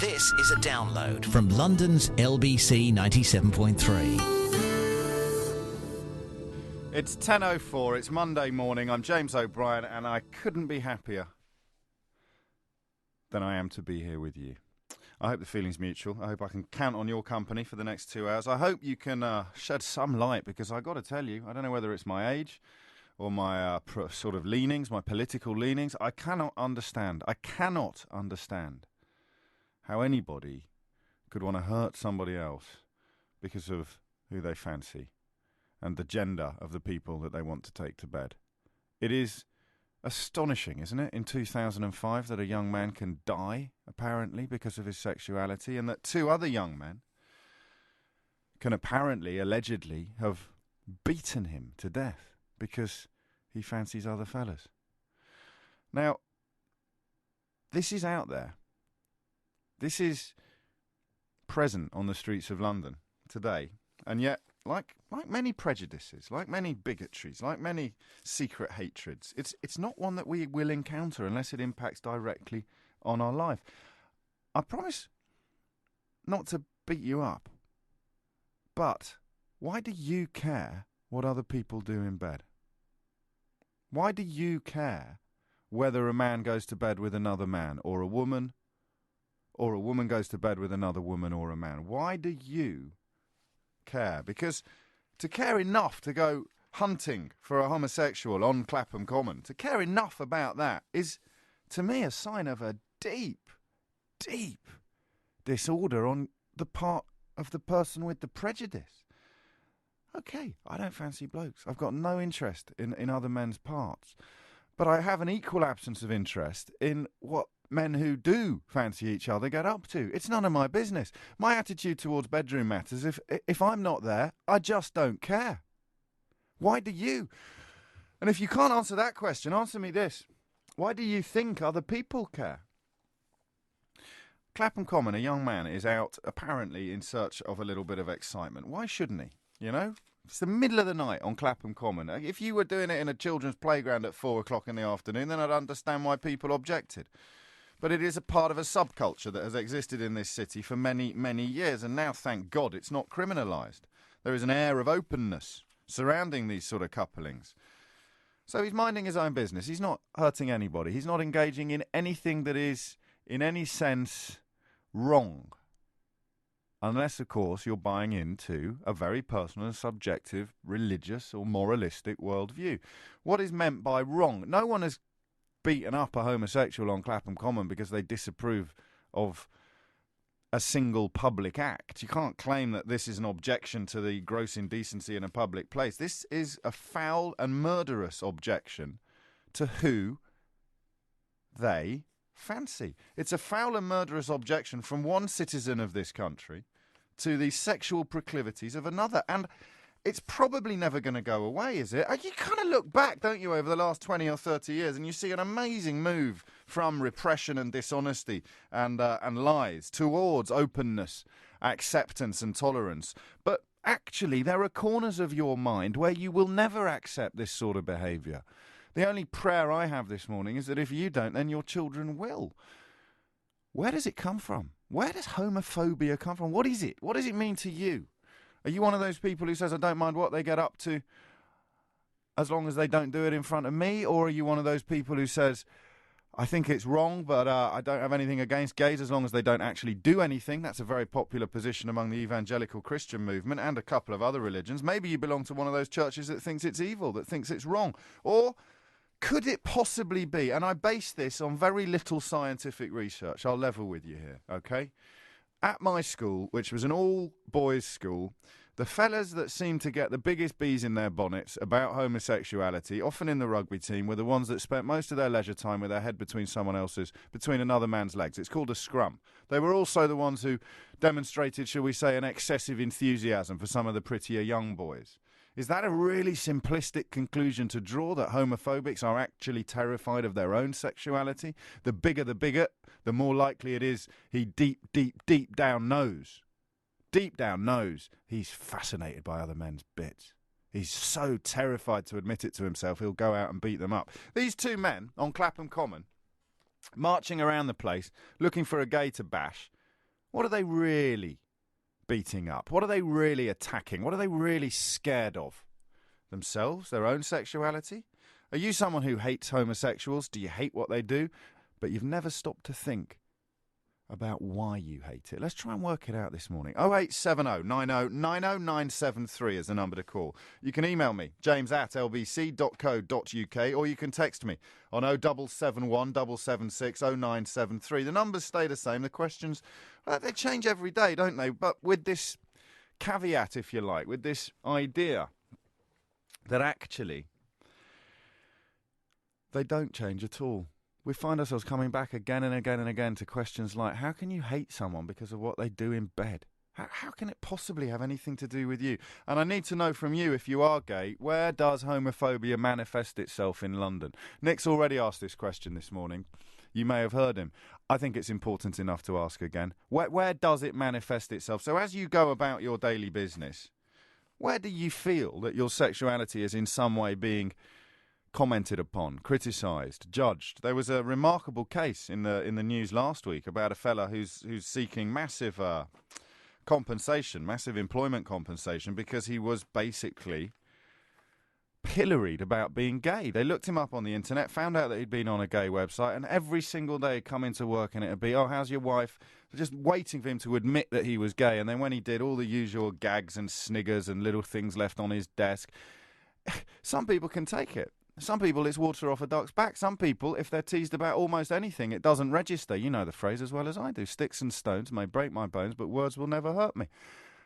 This is a download from London's LBC 97.3. It's 10:04, it's Monday morning, I'm James O'Brien, and I couldn't be happier than I am to be here with you. I hope the feeling's mutual. I hope I can count on your company for the next 2 hours. I hope you can shed some light, because I've got to tell you, I don't know whether it's my age or my sort of leanings, my political leanings. I cannot understand how anybody could want to hurt somebody else because of who they fancy and the gender of the people that they want to take to bed. It is astonishing, isn't it, in 2005 that a young man can die, apparently, because of his sexuality, and that two other young men can apparently, allegedly, have beaten him to death because he fancies other fellas. Now, this is out there. This is present on the streets of London today, and yet, like many prejudices, like many bigotries, like many secret hatreds, it's not one that we will encounter unless it impacts directly on our life. I promise not to beat you up, but why do you care what other people do in bed? Why do you care whether a man goes to bed with another man, or a woman goes to bed with another woman or a man? Why do you care? Because to care enough to go hunting for a homosexual on Clapham Common, to care enough about that is, to me, a sign of a deep, deep disorder on the part of the person with the prejudice. Okay, I don't fancy blokes. I've got no interest in other men's parts. But I have an equal absence of interest in what men who do fancy each other get up to. It's none of my business. My attitude towards bedroom matters, if I'm not there, I just don't care. Why do you? And if you can't answer that question, answer me this. Why do you think other people care? Clapham Common, a young man, is out apparently in search of a little bit of excitement. Why shouldn't he? You know? It's the middle of the night on Clapham Common. If you were doing it in a children's playground at 4 o'clock in the afternoon, then I'd understand why people objected. But it is a part of a subculture that has existed in this city for many, many years, and now, thank God, it's not criminalised. There is an air of openness surrounding these sort of couplings. So he's minding his own business. He's not hurting anybody. He's not engaging in anything that is, in any sense, wrong. Unless, of course, you're buying into a very personal and subjective religious or moralistic worldview. What is meant by wrong? No one has beaten up a homosexual on Clapham Common because they disapprove of a single public act. You can't claim that this is an objection to the gross indecency in a public place. This is a foul and murderous objection to who they fancy. It's a foul and murderous objection from one citizen of this country to the sexual proclivities of another. And it's probably never going to go away, is it? You kind of look back, don't you, over the last 20 or 30 years, and you see an amazing move from repression and dishonesty and lies towards openness, acceptance and tolerance. But actually, there are corners of your mind where you will never accept this sort of behaviour. The only prayer I have this morning is that if you don't, then your children will. Where does it come from? Where does homophobia come from? What is it? What does it mean to you? Are you one of those people who says, I don't mind what they get up to as long as they don't do it in front of me? Or are you one of those people who says, I think it's wrong, but I don't have anything against gays as long as they don't actually do anything? That's a very popular position among the evangelical Christian movement and a couple of other religions. Maybe you belong to one of those churches that thinks it's evil, that thinks it's wrong. Or could it possibly be, and I base this on very little scientific research, I'll level with you here, okay? At my school, which was an all-boys school, the fellas that seemed to get the biggest bees in their bonnets about homosexuality, often in the rugby team, were the ones that spent most of their leisure time with their head between between another man's legs. It's called a scrum. They were also the ones who demonstrated, shall we say, an excessive enthusiasm for some of the prettier young boys. Is that a really simplistic conclusion to draw, that homophobics are actually terrified of their own sexuality? The bigger the bigot, the more likely it is he deep down knows he's fascinated by other men's bits. He's so terrified to admit it to himself, he'll go out and beat them up. These two men on Clapham Common, marching around the place, looking for a gay to bash, What are they really beating up? What are they really attacking? What are they really scared of? Themselves, their own sexuality? Are you someone who hates homosexuals? Do you hate what they do? But you've never stopped to think about why you hate it. Let's try and work it out this morning. 0870 90 90973 is the number to call. You can email me, james@lbc.co.uk, or you can text me on 0771 776 0973. The numbers stay the same. The questions, they change every day, don't they? But with this caveat, if you like, with this idea that actually they don't change at all. We find ourselves coming back again and again and again to questions like, how can you hate someone because of what they do in bed? How can it possibly have anything to do with you? And I need to know from you, if you are gay, where does homophobia manifest itself in London? Nick's already asked this question this morning. You may have heard him. I think it's important enough to ask again. Where does it manifest itself? So as you go about your daily business, where do you feel that your sexuality is in some way being commented upon, criticised, judged? There was a remarkable case in the news last week about a fella who's seeking massive compensation, massive employment compensation, because he was basically pilloried about being gay. They looked him up on the internet, found out that he'd been on a gay website, and every single day he'd come into work and it'd be, oh, how's your wife? Just waiting for him to admit that he was gay. And then when he did, all the usual gags and sniggers and little things left on his desk. Some people can take it. Some people, it's water off a duck's back. Some people, if they're teased about almost anything, it doesn't register. You know the phrase as well as I do. Sticks and stones may break my bones, but words will never hurt me.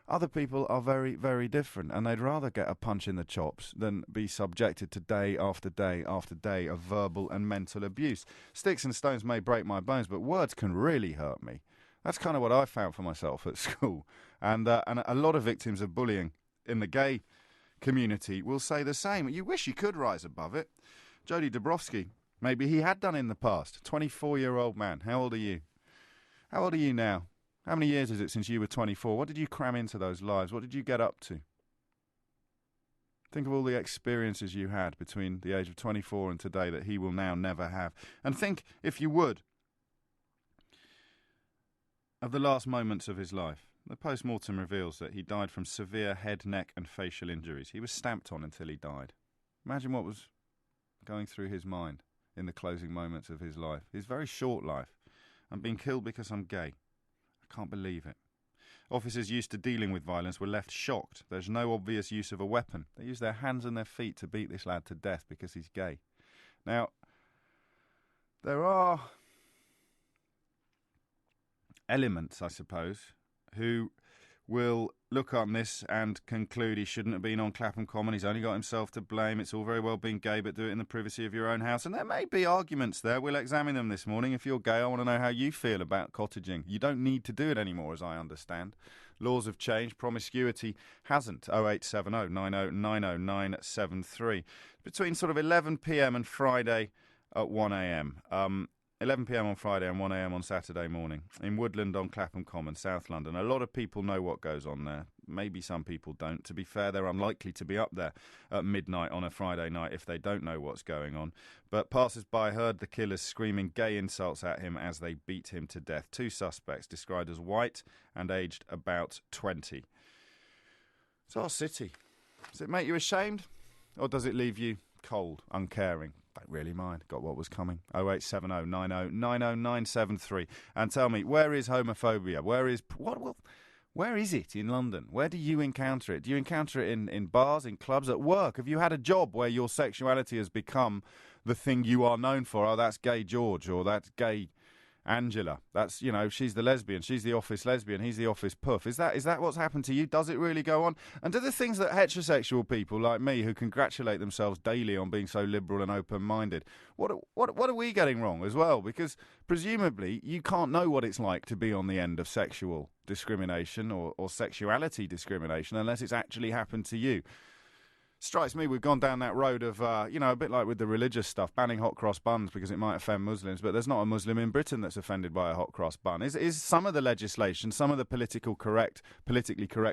Other people are very, very different, and they'd rather get a punch in the chops than be subjected to day after day after day of verbal and mental abuse. Sticks and stones may break my bones, but words can really hurt me. That's kind of what I found for myself at school. And a lot of victims of bullying in the gay community will say the same. You wish you could rise above it. Jody Dabrowski, maybe he had done in the past. 24-year-old man. How old are you? How old are you now? How many years is it since you were 24? What did you cram into those lives? What did you get up to? Think of all the experiences you had between the age of 24 and today that he will now never have. And think, if you would, of the last moments of his life. The post-mortem reveals that he died from severe head, neck and facial injuries. He was stamped on until he died. Imagine what was going through his mind in the closing moments of his life. His very short life. I'm being killed because I'm gay. I can't believe it. Officers used to dealing with violence were left shocked. There's no obvious use of a weapon. They used their hands and their feet to beat this lad to death because he's gay. Now, there are elements, I suppose, who will look on this and conclude he shouldn't have been on Clapham Common. He's only got himself to blame. It's all very well being gay, but do it in the privacy of your own house. And there may be arguments there. We'll examine them this morning. If you're gay, I want to know how you feel about cottaging. You don't need to do it anymore, as I understand. Laws have changed. Promiscuity hasn't. 0870 90 90973. Between sort of 11 p.m. and Friday at 1 a.m. 11 p.m. on Friday and 1 a.m. on Saturday morning in Woodland on Clapham Common, South London. A lot of people know what goes on there. Maybe some people don't. To be fair, they're unlikely to be up there at midnight on a Friday night if they don't know what's going on. But passers-by heard the killers screaming gay insults at him as they beat him to death. Two suspects described as white and aged about 20. It's our city. Does it make you ashamed or does it leave you cold, uncaring? Don't really mind. Got what was coming. 0870 90 90973. And tell me, where is homophobia? Where is it in London? Where do you encounter it? Do you encounter it in bars, in clubs, at work? Have you had a job where your sexuality has become the thing you are known for? Oh, that's gay George, or that's gay Angela. That's, you know, she's the lesbian. She's the office lesbian. He's the office puff. Is that what's happened to you? Does it really go on? And do the things that heterosexual people like me, who congratulate themselves daily on being so liberal and open-minded, what are we getting wrong as well? Because presumably you can't know what it's like to be on the end of sexual discrimination or sexuality discrimination unless it's actually happened to you. Strikes me we've gone down that road of, a bit like with the religious stuff, banning hot cross buns because it might offend Muslims, but there's not a Muslim in Britain that's offended by a hot cross bun. Is some of the legislation, some of the politically correct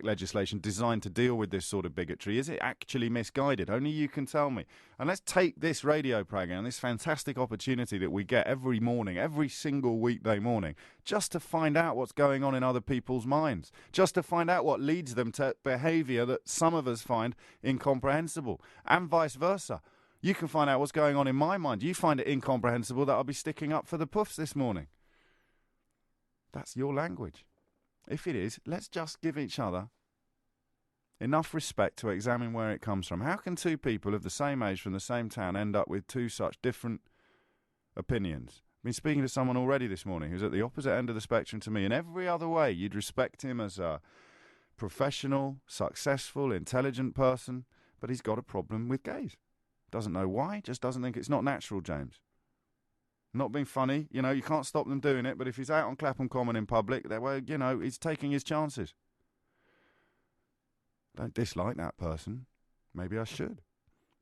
legislation designed to deal with this sort of bigotry, is it actually misguided? Only you can tell me. And let's take this radio programme, this fantastic opportunity that we get every morning, every single weekday morning, just to find out what's going on in other people's minds, just to find out what leads them to behaviour that some of us find incomprehensible, and vice versa. You can find out what's going on in my mind. You find it incomprehensible that I'll be sticking up for the puffs this morning. That's your language. If it is, let's just give each other enough respect to examine where it comes from. How can two people of the same age from the same town end up with two such different opinions? I've been speaking to someone already this morning who's at the opposite end of the spectrum to me. In every other way, you'd respect him as a professional, successful, intelligent person, but he's got a problem with gays. Doesn't know why, just doesn't think it's not natural, James. Not being funny, you know, you can't stop them doing it, but if he's out on Clapham Common in public, you know, he's taking his chances. Don't dislike that person. Maybe I should.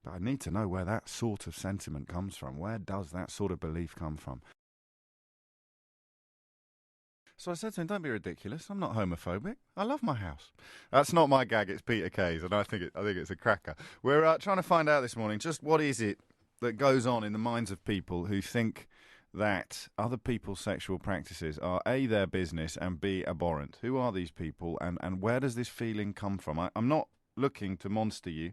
But I need to know where that sort of sentiment comes from. Where does that sort of belief come from? So I said to him, don't be ridiculous. I'm not homophobic. I love my house. That's not my gag. It's Peter Kay's, and I think it's a cracker. We're trying to find out this morning just what is it that goes on in the minds of people who think that other people's sexual practices are A, their business, and B, abhorrent. Who are these people, and where does this feeling come from? I'm not looking to monster you.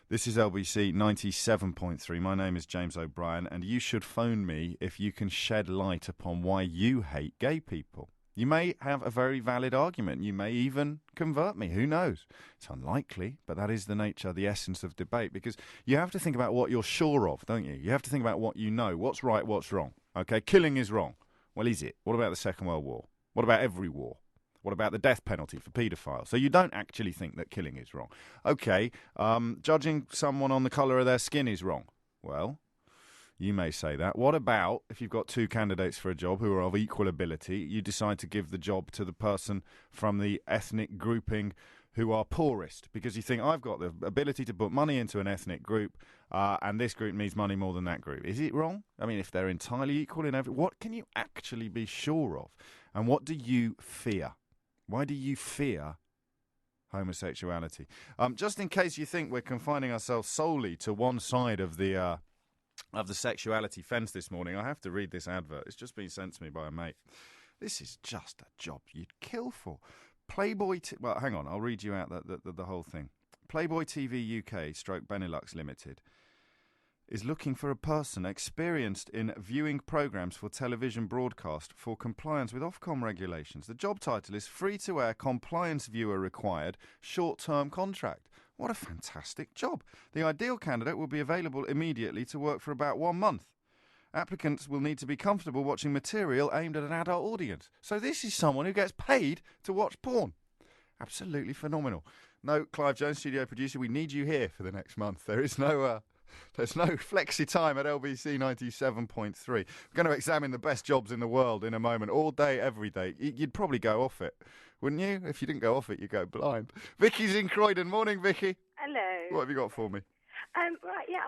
This is LBC 97.3. My name is James O'Brien, and you should phone me if you can shed light upon why you hate gay people. You may have a very valid argument. You may even convert me. Who knows? It's unlikely, but that is the nature, the essence of debate, because you have to think about what you're sure of, don't you? You have to think about what you know. What's right, what's wrong? Okay, killing is wrong. Well, is it? What about the Second World War? What about every war? What about the death penalty for paedophiles? So you don't actually think that killing is wrong. Okay, judging someone on the colour of their skin is wrong. Well, you may say that. What about if you've got two candidates for a job who are of equal ability, you decide to give the job to the person from the ethnic grouping who are poorest, because you think, I've got the ability to put money into an ethnic group, and this group needs money more than that group. Is it wrong? I mean, if they're entirely equal in every... What can you actually be sure of? And what do you fear? Why do you fear homosexuality? Just in case you think we're confining ourselves solely to one side of the sexuality fence this morning, I have to read this advert. It's just been sent to me by a mate. This is just a job you'd kill for. Playboy... well, hang on, I'll read you out the whole thing. Playboy TV UK / Benelux Limited is looking for a person experienced in viewing programmes for television broadcast for compliance with Ofcom regulations. The job title is Free-to-Air Compliance Viewer Required Short-Term Contract. What a fantastic job. The ideal candidate will be available immediately to work for about 1 month. Applicants will need to be comfortable watching material aimed at an adult audience. So this is someone who gets paid to watch porn. Absolutely phenomenal. No, Clive Jones, studio producer, we need you here for the next month. There's no flexi time at LBC 97.3. We're going to examine the best jobs in the world in a moment, all day, every day. You'd probably go off it, wouldn't you? If you didn't go off it, you'd go blind. Vicky's in Croydon. Morning, Vicky. Hello. What have you got for me? Right, yeah,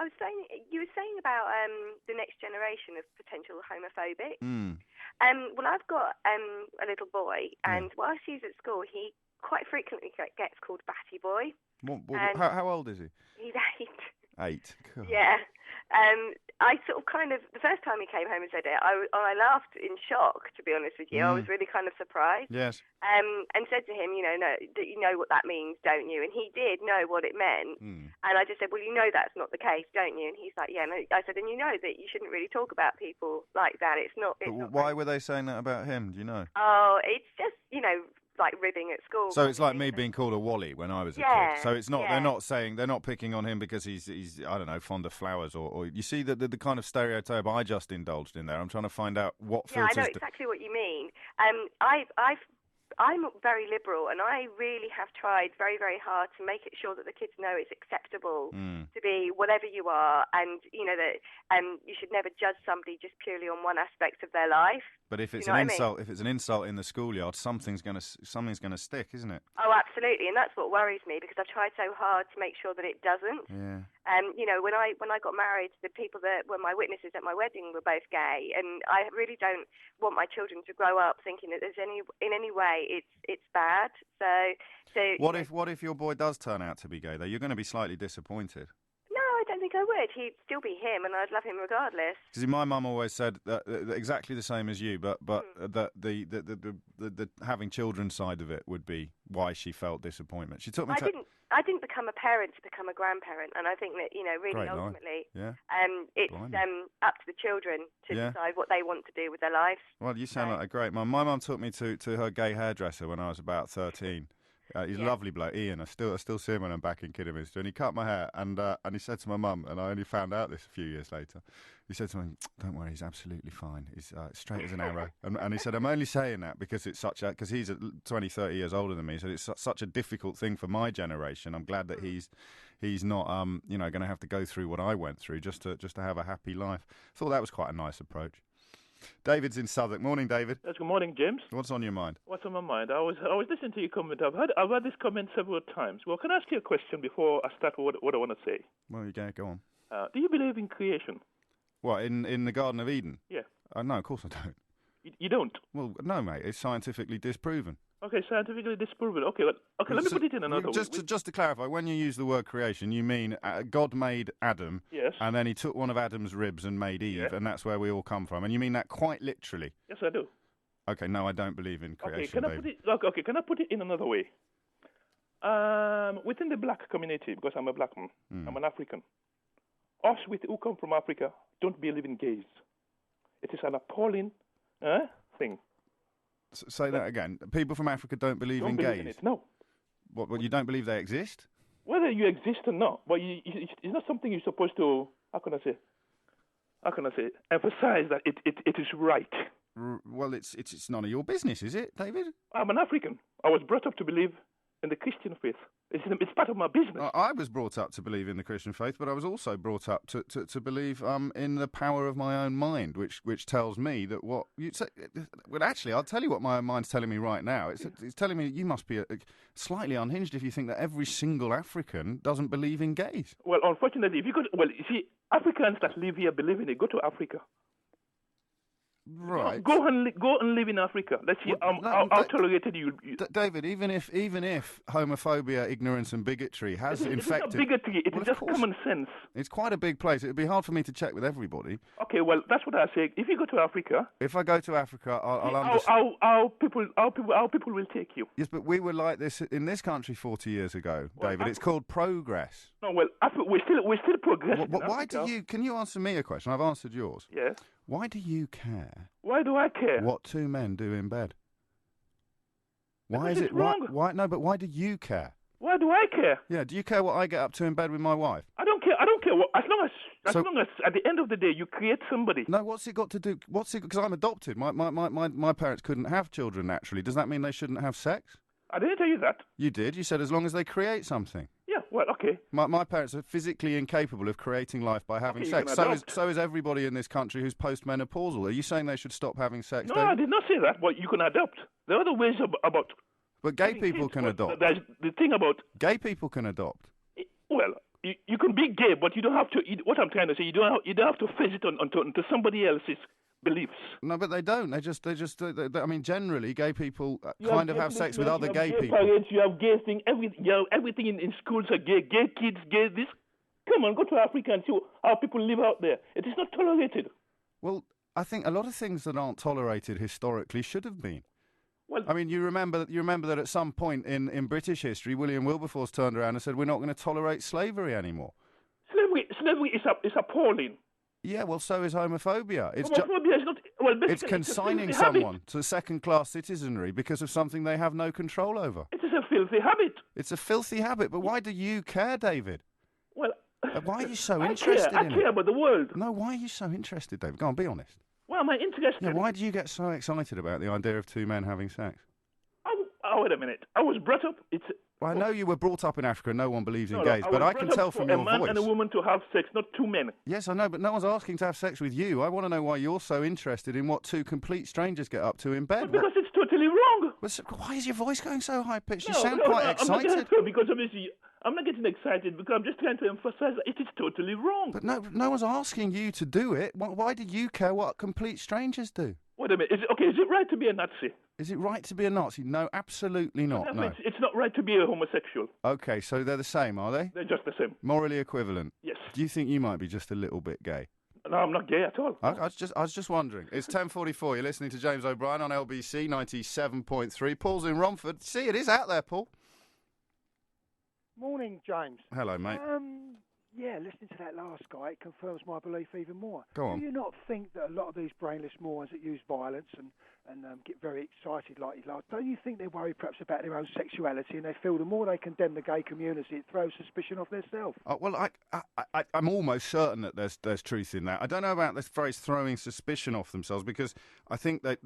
you were saying about the next generation of potential homophobic. Well, I've got a little boy, and whilst he's at school, he quite frequently gets called Batty Boy. How old is he? He's 8. 8. God. Yeah. I sort of the first time he came home and said it, I laughed in shock, to be honest with you. I was really kind of surprised. Yes. And said to him, you know what that means, don't you? And he did know what it meant. And I just said, well, you know that's not the case, don't you? And he's like, yeah. And I said, and you know that you shouldn't really talk about people like that. It's not... why were they saying that about him? Do you know? Oh, it's just, like ribbing at school. So it's like me being called a Wally when I was a kid. So it's not. Yeah. They're not picking on him because he's I don't know, fond of flowers or you see the kind of stereotype I just indulged in there. I'm trying to find out what filters. Yeah, I know exactly what you mean. I'm very liberal, and I really have tried very, very hard to make it sure that the kids know it's acceptable to be whatever you are, and that you should never judge somebody just purely on one aspect of their life. But if it's an insult, if it's an insult in the schoolyard, something's going to stick, isn't it? Oh, absolutely, and that's what worries me because I've tried so hard to make sure that it doesn't. Yeah. When I got married, the people that were my witnesses at my wedding were both gay, and I really don't want my children to grow up thinking that there's in any way it's bad. So what if your boy does turn out to be gay though? You're going to be slightly disappointed. No, I don't think I would. He'd still be him, and I'd love him regardless. Because my mum always said that exactly the same as you, but that the having children side of it would be why she felt disappointment. She took me. I didn't become a parent to become a grandparent, and I think that really Great ultimately, yeah. It's up to the children to decide what they want to do with their lives. Well, you sound like a great mum. My mum took me to her gay hairdresser when I was about 13. He's a lovely bloke, Ian. I still see him when I'm back in Kidderminster. And he cut my hair, and he said to my mum, and I only found out this a few years later. He said to me, "Don't worry, he's absolutely fine. He's straight as an arrow." And he said, "I'm only saying that because it's because he's 20, 30 years older than me. So it's such a difficult thing for my generation. I'm glad that he's not going to have to go through what I went through just to have a happy life." Thought that was quite a nice approach. David's in Southwark. Morning, David. Yes, good morning, James. What's on your mind? What's on my mind? I was listening to your comment. I've had this comment several times. Well, can I ask you a question before I start what I want to say? Well, you go on. Do you believe in creation? What, in the Garden of Eden? Yeah. No, of course I don't. You don't? Well, no, mate. It's scientifically disproven. Okay, scientifically disproven. Okay, let me put it in another way. Just to clarify, when you use the word creation, you mean God made Adam, yes, and then he took one of Adam's ribs and made Eve, and that's where we all come from. And you mean that quite literally? Yes, I do. Okay, no, I don't believe in creation, Okay, can I put it in another way? Within the black community, because I'm a black man, I'm an African, us who come from Africa don't believe in gays. It is an appalling thing. Say that again. People from Africa don't believe in gays? In it, no. What, you don't believe they exist? Whether you exist or not, but it's not something you're supposed to, how can I say, emphasize that it is right. Well, it's none of your business, is it, David? I'm an African. I was brought up to believe in the Christian faith. It's part of my business. I was brought up to believe in the Christian faith, but I was also brought up to believe in the power of my own mind, which tells me that what you say. Well, actually, I'll tell you what my mind's telling me right now. It's telling me you must be slightly unhinged if you think that every single African doesn't believe in gays. Well, unfortunately, you see, Africans that live here believe in it. Go to Africa. Right. Go and live in Africa. Let's see how tolerated you. David, even if homophobia, ignorance, and bigotry has infected, it's not bigotry. It's just common sense. It's quite a big place. It'd be hard for me to check with everybody. Okay, well, that's what I say. If you go to Africa, if I go to Africa, I'll understand how people will take you. Yes, but we were like this in this country 40 years ago, David. It's called progress. No, well, we're still progressing. Why do you? Can you answer me a question? I've answered yours. Yes. Why do you care? Why do I care? What two men do in bed? Why is it wrong? Why no? But why do you care? Why do I care? Yeah. Do you care what I get up to in bed with my wife? I don't care. As long as at the end of the day you create somebody. No. What's it got to do? Because I'm adopted. My parents couldn't have children naturally. Does that mean they shouldn't have sex? I didn't tell you that. You did. You said as long as they create something. Yeah, well, okay. My parents are physically incapable of creating life by having sex. So is everybody in this country who's postmenopausal. Are you saying they should stop having sex? No, David? I did not say that. But you can adopt. There are other ways about. But gay people can adopt. There's the thing about gay people can adopt. Well, you can be gay, but you don't have to. What I'm trying to say, you don't have to face it onto somebody else's beliefs. No, but they don't. They just. I mean, generally, gay people kind of have sex with other gay people. Parents, you have gay thing. Everything in schools are gay. Gay kids, gay this. Come on, go to Africa and see how people live out there. It is not tolerated. Well, I think a lot of things that aren't tolerated historically should have been. Well, I mean, you remember that at some point in British history, William Wilberforce turned around and said, "We're not going to tolerate slavery anymore." Slavery is appalling. Yeah, well, so is homophobia. Homophobia is not. Well, it's consigning someone to second-class citizenry because of something they have no control over. It is a filthy habit. It's a filthy habit, but why do you care, David? Well, why are you so interested in it? I care about the world. No, why are you so interested, David? Go on, be honest. Well, am I interested? Yeah, why do you get so excited about the idea of two men having sex? Oh, wait a minute. I was brought up. Well, I know you were brought up in Africa and no one believes in gays, but I can tell from your voice. A man and a woman to have sex, not two men. Yes, I know, but no one's asking to have sex with you. I want to know why you're so interested in what two complete strangers get up to in bed. Well, because it's totally wrong. Why is your voice going so high-pitched? You sound quite excited. I'm not because obviously I'm not getting excited because I'm just trying to emphasize that it is totally wrong. But no one's asking you to do it. Why do you care what complete strangers do? Wait a minute. Is it right to be a Nazi? Is it right to be a Nazi? No, absolutely not. No. It's not right to be a homosexual. Okay, so they're the same, are they? They're just the same. Morally equivalent? Yes. Do you think you might be just a little bit gay? No, I'm not gay at all. I was just wondering. It's 10:44. You're listening to James O'Brien on LBC 97.3. Paul's in Romford. See, it is out there, Paul. Morning, James. Hello, mate. Yeah, listening to that last guy, it confirms my belief even more. Go on. Do you not think that a lot of these brainless morons that use violence and get very excited like you like, don't you think they're worried perhaps about their own sexuality, and they feel the more they condemn the gay community, it throws suspicion off themselves? Well, I'm almost certain that there's truth in that. I don't know about this phrase throwing suspicion off themselves, because I think that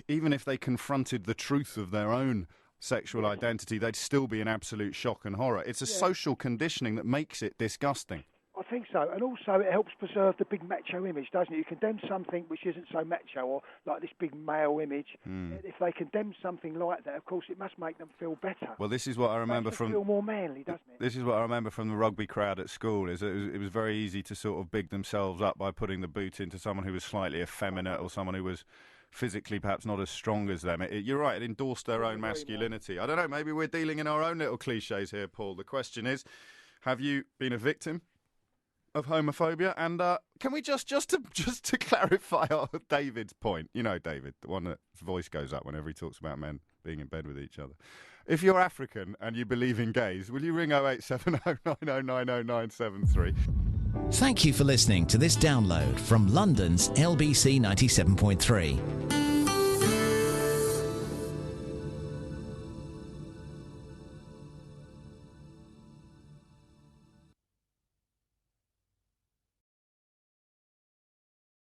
even if they confronted the truth of their own sexual identity, they'd still be in absolute shock and horror. It's a social conditioning that makes it disgusting. I think so, and also it helps preserve the big macho image, doesn't it? You condemn something which isn't so macho, or like this big male image. If they condemn something like that, of course, it must make them feel better. Well, this is what I remember from... feel more manly, doesn't it? This is what I remember from the rugby crowd at school, is that it was very easy to sort of big themselves up by putting the boot into someone who was slightly effeminate or someone who was physically perhaps not as strong as them. You're right, it endorsed their own masculinity. I don't know, maybe we're dealing in our own little cliches here, Paul. The question is, have you been a victim of homophobia? And can we just to clarify David's point, you know, David, the one that's voice goes up whenever he talks about men being in bed with each other. If you're African and you believe in gays, will you ring 0870 9090973? Thank you for listening to this download from London's LBC 97.3.